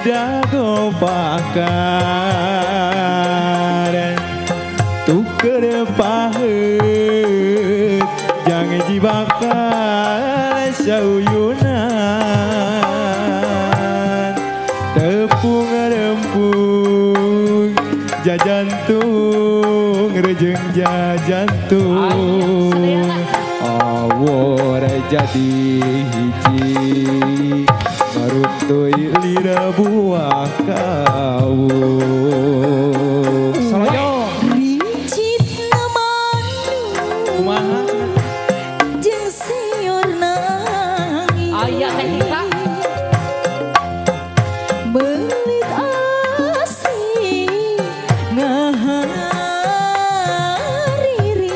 dago bakar tuker pahet jangan dibakar sauyunan tepung rempung jajantung rejeng jajantung awor jadi hiji marutui lira buah kau saloyo ricit namanu kumaha jeung siur nangis aya teknika belit asih ngahariri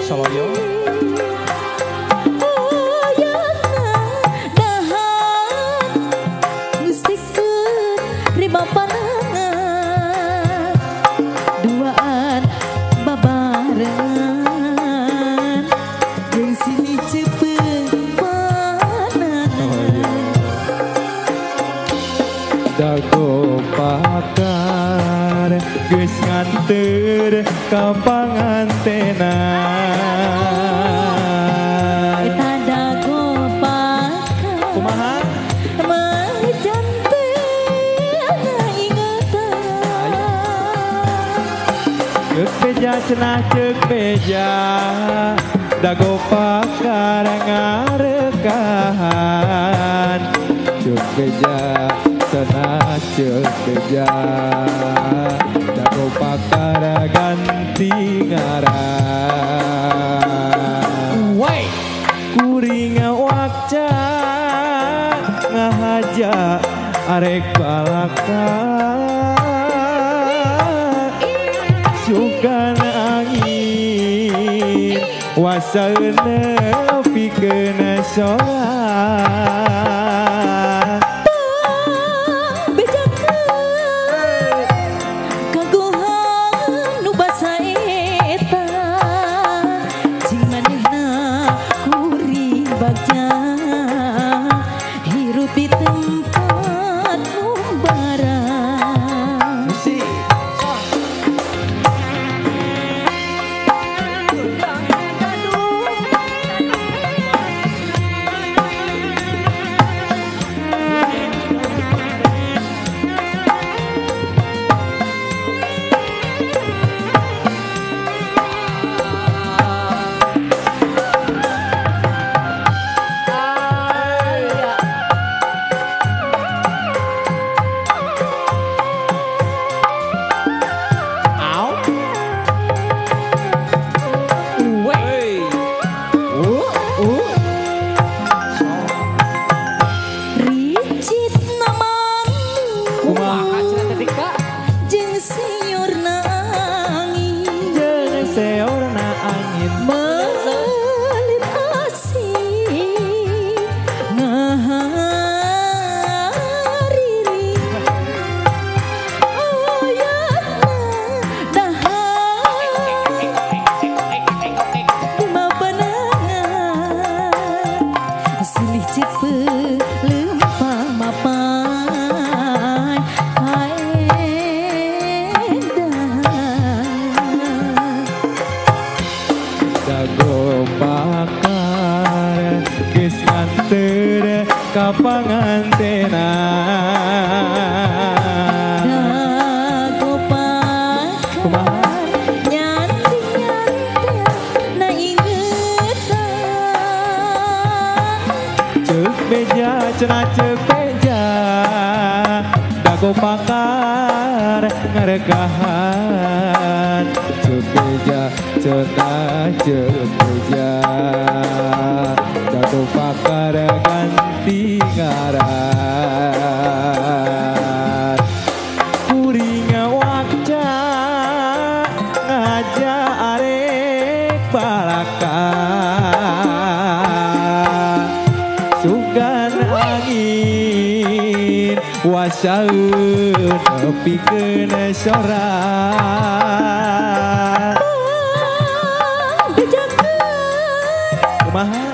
saloyo duaan babarengan jeung sini cepet panangan dago pakar geus nganter ka pangantenan eta dago pakar kumaha cek beja cenah cek beja dago pakar ngarekahan cek beja cenah cek beja dago pakar ganti ngaran woi kuring wakca ngahaja arek balakar sukan angin wasauna pikeun sholat bejakeun kagohan nu basa eta jeung manehna kuring bagja hirup di tempat umbaran belit asih ngahariri ayatna dahar lima panangan silih cepet lempang mapan dago pakar geus nganter ka pangantenan dago pakar nyanting-nyanting na ingetan cek beja cenah cek beja dago pakar ngarekahan cek beja cenah cek beja dago pakar ganti ngaran kuring wakca ngaja arek balakar sugan angin wasaun nepikeun sorak bejakeun kumaha